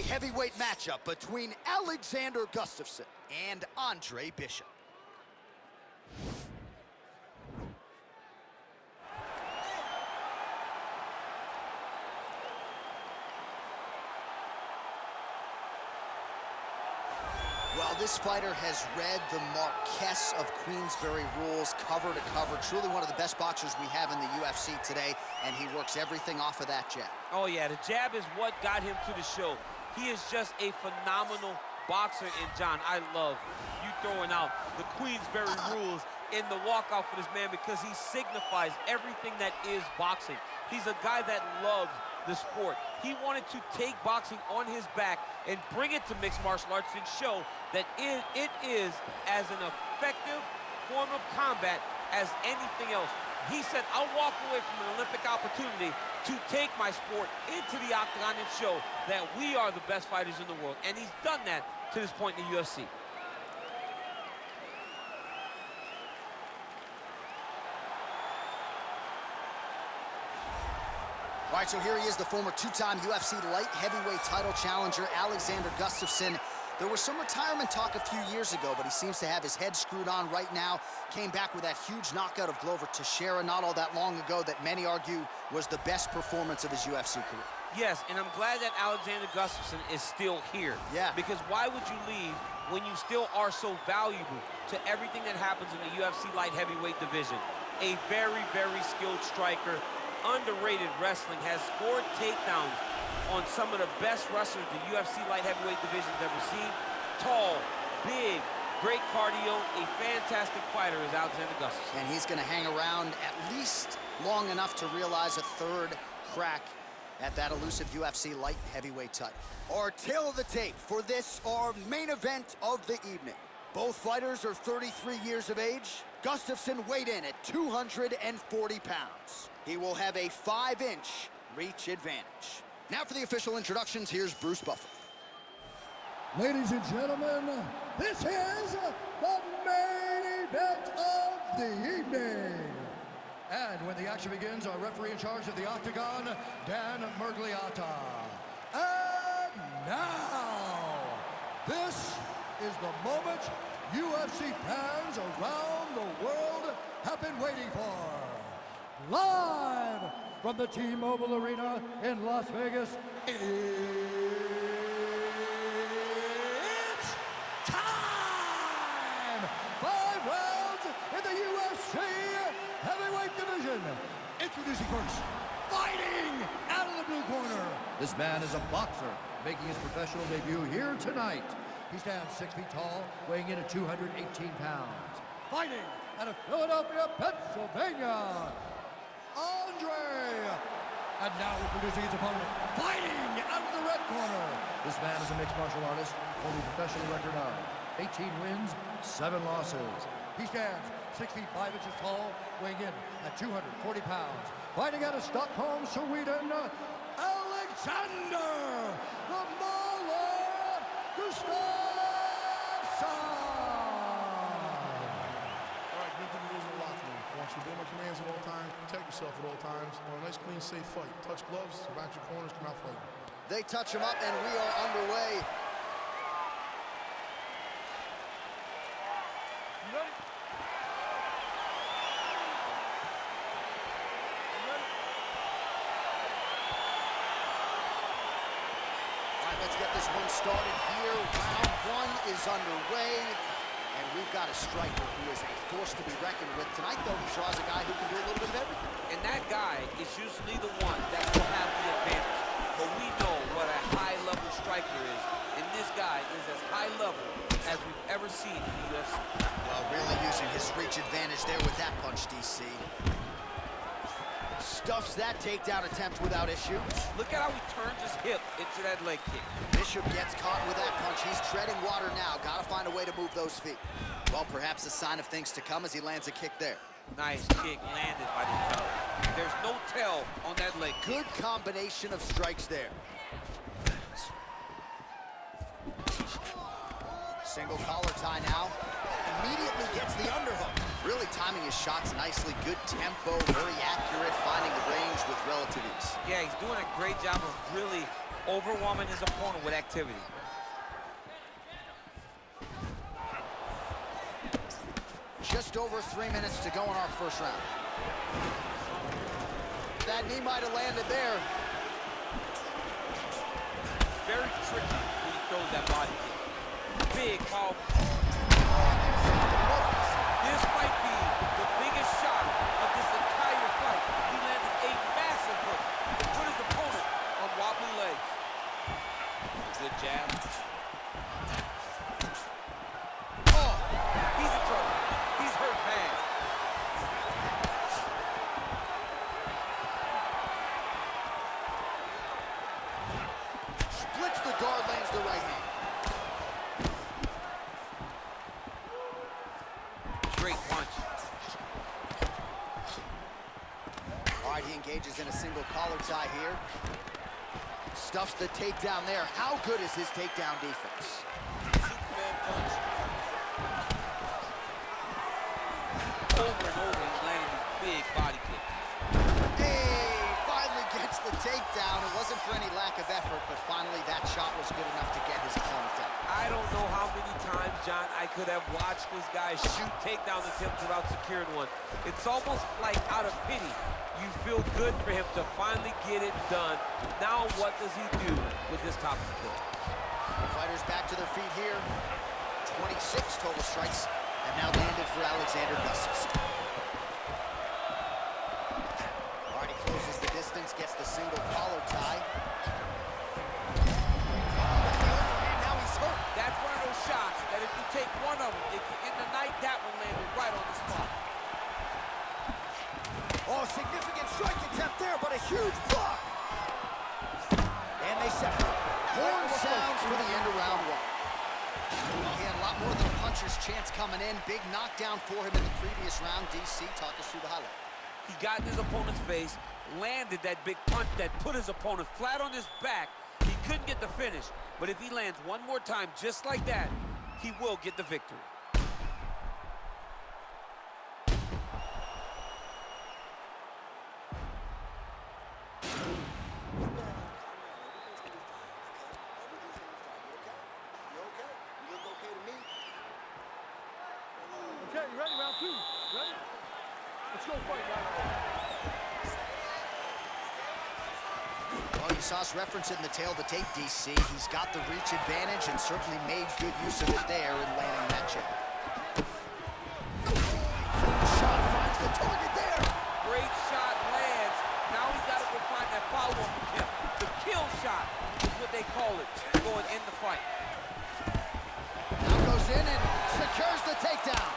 heavyweight matchup between Akeander Gustafsson and Andre Bishop. Well, this fighter has read the Marquess of Queensberry rules cover to cover. Truly one of the best boxers we have in the UFC today, and he works everything off of that jab. Oh, yeah, the jab is what got him to the show. He is just a phenomenal boxer, and John, I love you throwing out the Queensberry rules in the walkout for this man because he signifies everything that is boxing. He's a guy that loves the sport. He wanted to take boxing on his back and bring it to mixed martial arts and show that it is as an effective form of combat as anything else. He said, I'll walk away from an Olympic opportunity to take my sport into the octagon and show that we are the best fighters in the world. And he's done that to this point in the UFC. All right, so here he is, the former two-time UFC light heavyweight title challenger, Akeander Gustafsson. There was some retirement talk a few years ago, but he seems to have his head screwed on right now. Came back with that huge knockout of Glover Teixeira not all that long ago that many argue was the best performance of his UFC career. Yes, and I'm glad that Akeander Gustafsson is still here. Yeah. Because why would you leave when you still are so valuable to everything that happens in the UFC light heavyweight division? A very, very skilled striker. Underrated wrestling, has scored takedowns on some of the best wrestlers the UFC light heavyweight division's ever seen. Tall, big, great cardio, a fantastic fighter is Akeander Gustafsson. And he's gonna hang around at least long enough to realize a third crack at that elusive UFC light heavyweight title. Our tail of the tape for this, our main event of the evening. Both fighters are 33 years of age. Gustafsson weighed in at 240 pounds. He will have a 5-inch reach advantage. Now for the official introductions, here's Bruce Buffer. Ladies and gentlemen, this is the main event of the evening. And when the action begins, our referee in charge of the Octagon, Dan Murgliata. And now, this is the moment UFC fans around the world have been waiting for. Live from the T-Mobile Arena in Las Vegas, it's time! 5 rounds in the UFC heavyweight division. Introducing first, fighting out of the blue corner. This man is a boxer, making his professional debut here tonight. He stands 6 feet tall, weighing in at 218 pounds. Fighting out of Philadelphia, Pennsylvania, Andre. And now introducing his opponent, fighting out of the red corner. This man is a mixed martial artist, holding a professional record of 18 wins, 7 losses. He stands 6 feet 5 inches tall, weighing in at 240 pounds. Fighting out of Stockholm, Sweden, Akeander, the Mauler Gustafsson. You obey my commands at all times, protect yourself at all times. On a nice, clean, safe fight. Touch gloves, back your corners, come out fighting. They touch him up, and we are underway. You ready? All right, let's get this one started here. Round 1 is underway. And we've got a striker who is a force to be reckoned with. Tonight, though, he draws a guy who can do a little bit of everything. And that guy is usually the one that will have the advantage. But we know what a high-level striker is. And this guy is as high level as we've ever seen in the UFC. Well, really using his reach advantage there with that punch, DC. Stuffs that takedown attempt without issue. Look at how he turns his hip into that leg kick. Bishop gets caught with that punch. He's treading water now. Gotta find a way to move those feet. Well, perhaps a sign of things to come as he lands a kick there. Nice kick landed by the fella. There's no tell on that leg kick. Good combination of strikes there. Single collar tie now. Immediately gets the underhook. Really timing his shots nicely. Good tempo, very accurate, finding the range with relative ease. Yeah, he's doing a great job of really overwhelming his opponent with activity. Just over 3 minutes to go in our first round. That knee might have landed there. Very tricky when he throws that body kick. Big, powerful. This might be the biggest shot of this entire fight. He landed a massive hook to put his opponent on wobbly legs. Good jab. Oh, he's in trouble. He's hurt bad. Splits the guard, lands the right hand. Great punch. All right, he engages in a single collar tie here. Stuffs the takedown there. How good is his takedown defense? Superman punch. Over and over, he's landing these big body kicks. Hey, finally gets the takedown. It wasn't for any lack of effort, but finally that shot was good enough to get his opponent down. I don't know how many times, John, I could have watched this guy shoot takedown attempts without securing one. It's almost like out of pity. You feel good for him to finally get it done. Now what does he do with this top of the kill? Fighters back to their feet here. 26 total strikes have now landed for Akeander Gustafsson. All right, he closes the distance, gets the single collar tie. And now he's hurt. That's one of those shots that if you take one of them, in the night, that one landed right on the spot. Oh, significant strike attempt there, but a huge block. And they separate. Horn sounds for the end of round one. Well, he had a lot more than a puncher's chance coming in. Big knockdown for him in the previous round. DC, talk us through the highlight. He got in his opponent's face, landed that big punch that put his opponent flat on his back. He couldn't get the finish, but if he lands one more time just like that, he will get the victory. Okay, you ready? Round two. Ready? Let's go fight round one. Well, you saw us reference it in the tail of the tape, DC. He's got the reach advantage and certainly made good use of it there in landing that jab. Shot finds the target there. Great shot lands. Now he's got to go find that follow-up attempt. The kill shot is what they call it, going in the fight. Now goes in and secures the takedown.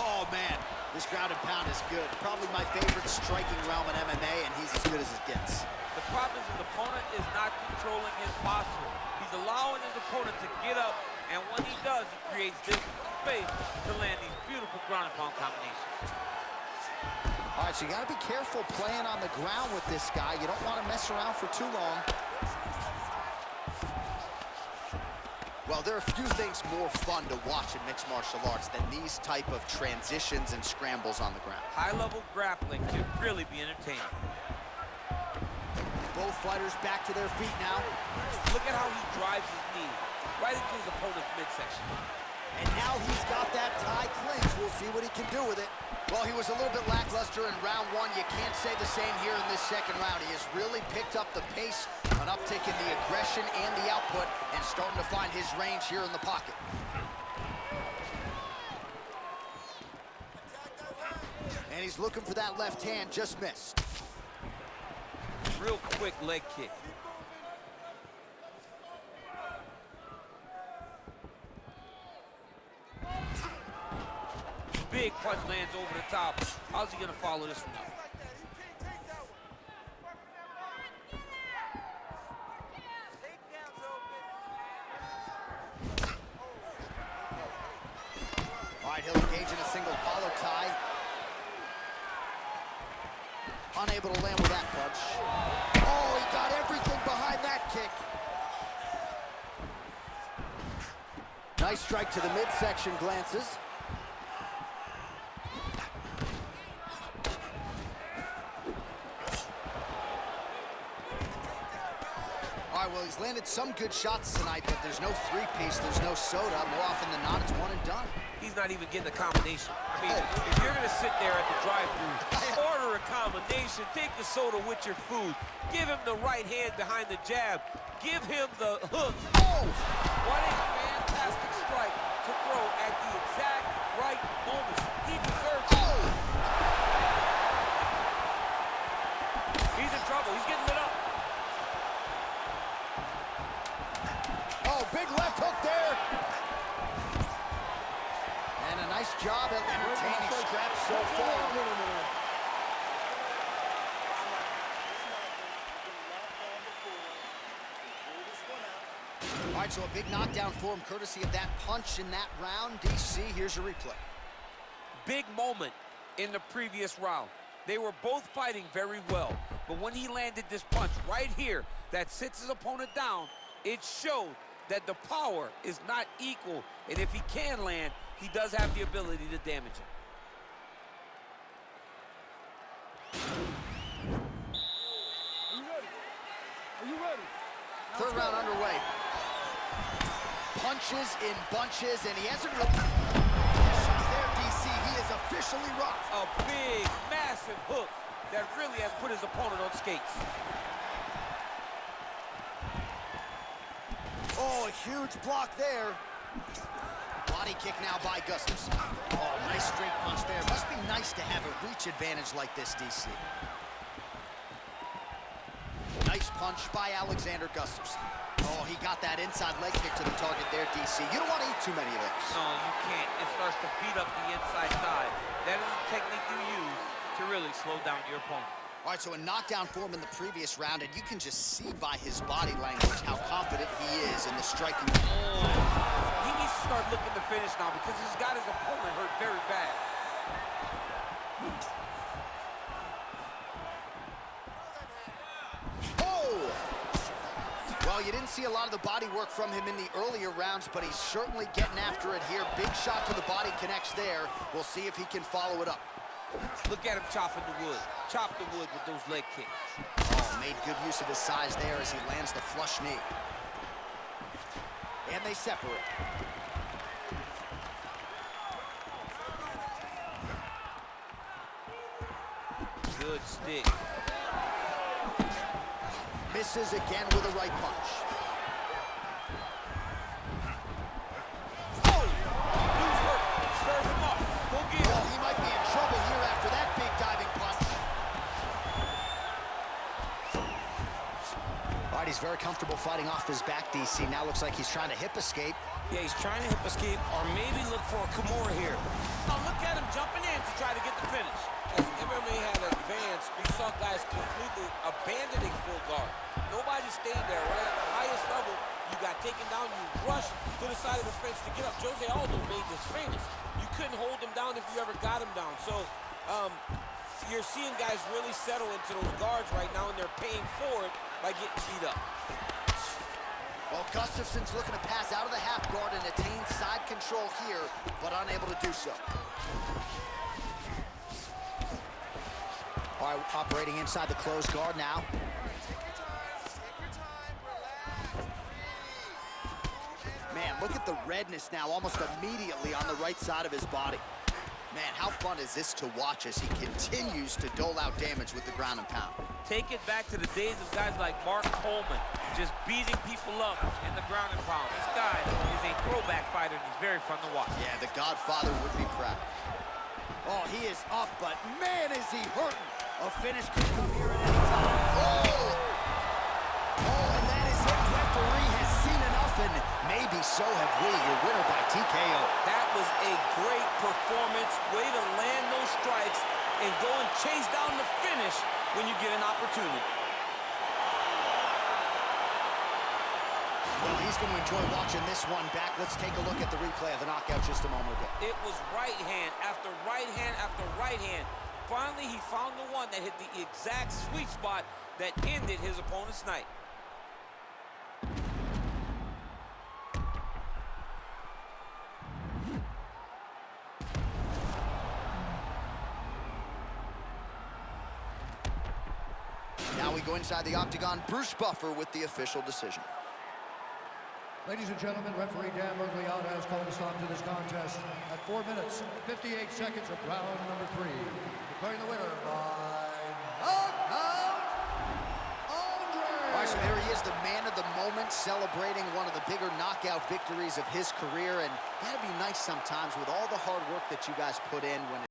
Oh, man, this ground and pound is good. Probably my favorite striking realm in MMA, and he's as good as it gets. The problem is his opponent is not controlling his posture. He's allowing his opponent to get up, and when he does, he creates distance and space to land these beautiful ground and pound combinations. All right, so you got to be careful playing on the ground with this guy. You don't want to mess around for too long. Well, there are a few things more fun to watch in mixed martial arts than these type of transitions and scrambles on the ground. High-level grappling can really be entertaining. Both fighters back to their feet now. Look at how he drives his knee right into his opponent's midsection. And now he's got that tie clinch. We'll see what he can do with it. Well, he was a little bit lackluster in round one. You can't say the same here in this second round. He has really picked up the pace, an uptick in the aggression and the output, and starting to find his range here in the pocket. And he's looking for that left hand, just missed. Real quick leg kick. Big punch lands over the top. How's he gonna follow this one up? All right, he'll engage in a single collar tie. Unable to land with that punch. Oh, he got everything behind that kick. Nice strike to the midsection, glances. All right, well, he's landed some good shots tonight, but there's no three-piece, there's no soda. More often than not, it's one and done. He's not even getting a combination. I mean, if you're going to sit there at the drive-thru, order a combination, take the soda with your food, give him the right hand behind the jab, give him the hook. Oh! What a fantastic strike to throw at the exact right moment. He deserves it. Oh! He's in trouble. He's getting lit up. Oh, big left hook there. And a nice job at entertaining straps so far. All right, so a big knockdown for him, courtesy of that punch in that round. DC, here's a replay. Big moment in the previous round. They were both fighting very well, but when he landed this punch right here that sits his opponent down, it showed that the power is not equal, and if he can land, he does have the ability to damage him. Are you ready? Third round underway. Punches in bunches, and he hasn't really... Shot there, DC. He is officially rocked. A big, massive hook that really has put his opponent on skates. Oh, a huge block there. Body kick now by Gustafsson. Oh, nice straight punch there. Must be nice to have a reach advantage like this, DC. Nice punch by Akeander Gustafsson. Oh, he got that inside leg kick to the target there, DC. You don't want to eat too many of those. No, you can't. It starts to beat up the inside thigh. That is the technique you use to really slow down your opponent. All right, so a knockdown for him in the previous round, and you can just see by his body language how confident he is in the striking. Oh, he needs to start looking to finish now because he's got his opponent hurt very bad. Oh! Well, you didn't see a lot of the body work from him in the earlier rounds, but he's certainly getting after it here. Big shot to the body connects there. We'll see if he can follow it up. Look at him chopping the wood. Chop the wood with those leg kicks. Oh, made good use of his size there as he lands the flush knee. And they separate. Good stick. Misses again with a right punch. Oh! Lose work. Serve him up. Go get him. Well, he might be in trouble here after that big diving punch. All right, he's very comfortable fighting off his back, DC. Now looks like he's trying to hip escape. Yeah, he's trying to hip escape or maybe look for a Kimura here. Oh, look at him jumping in to try to get the finish. As MMA had advanced, we saw guys completely abandoning full guard. Nobody stayed there, right? At the highest level, you got taken down, you rushed to the side of the fence to get up. Jose Aldo made this famous. You couldn't hold him down if you ever got him down. So you're seeing guys really settle into those guards right now, and they're paying for it by getting beat up. Well, Gustafsson's looking to pass out of the half guard and attain side control here, but unable to do so. All right, operating inside the closed guard now. Man, look at the redness now almost immediately on the right side of his body. Man, how fun is this to watch as he continues to dole out damage with the ground and pound. Take it back to the days of guys like Mark Coleman, just beating people up in the ground and pound. This guy is a throwback fighter, and he's very fun to watch. Yeah, the Godfather would be proud. Oh, he is up, but man, is he hurting. A finish could come here at any time. Oh! Oh, and that is it. Referee has seen enough, and maybe so have we. Your winner by TKO. That was a great performance. Way to land those strikes and go and chase down the finish when you get an opportunity. Well, he's going to enjoy watching this one back. Let's take a look at the replay of the knockout just a moment ago. It was right hand after right hand after right hand. Finally, he found the one that hit the exact sweet spot that ended his opponent's night. Now we go inside the octagon. Bruce Buffer with the official decision. Ladies and gentlemen, referee Dan Mergliotta has called a stop to this contest at 4 minutes, 58 seconds of round number 3. Declaring the winner by knockout, Andre. All right, so there he is, the man of the moment, celebrating one of the bigger knockout victories of his career. And that'd be nice sometimes with all the hard work that you guys put in when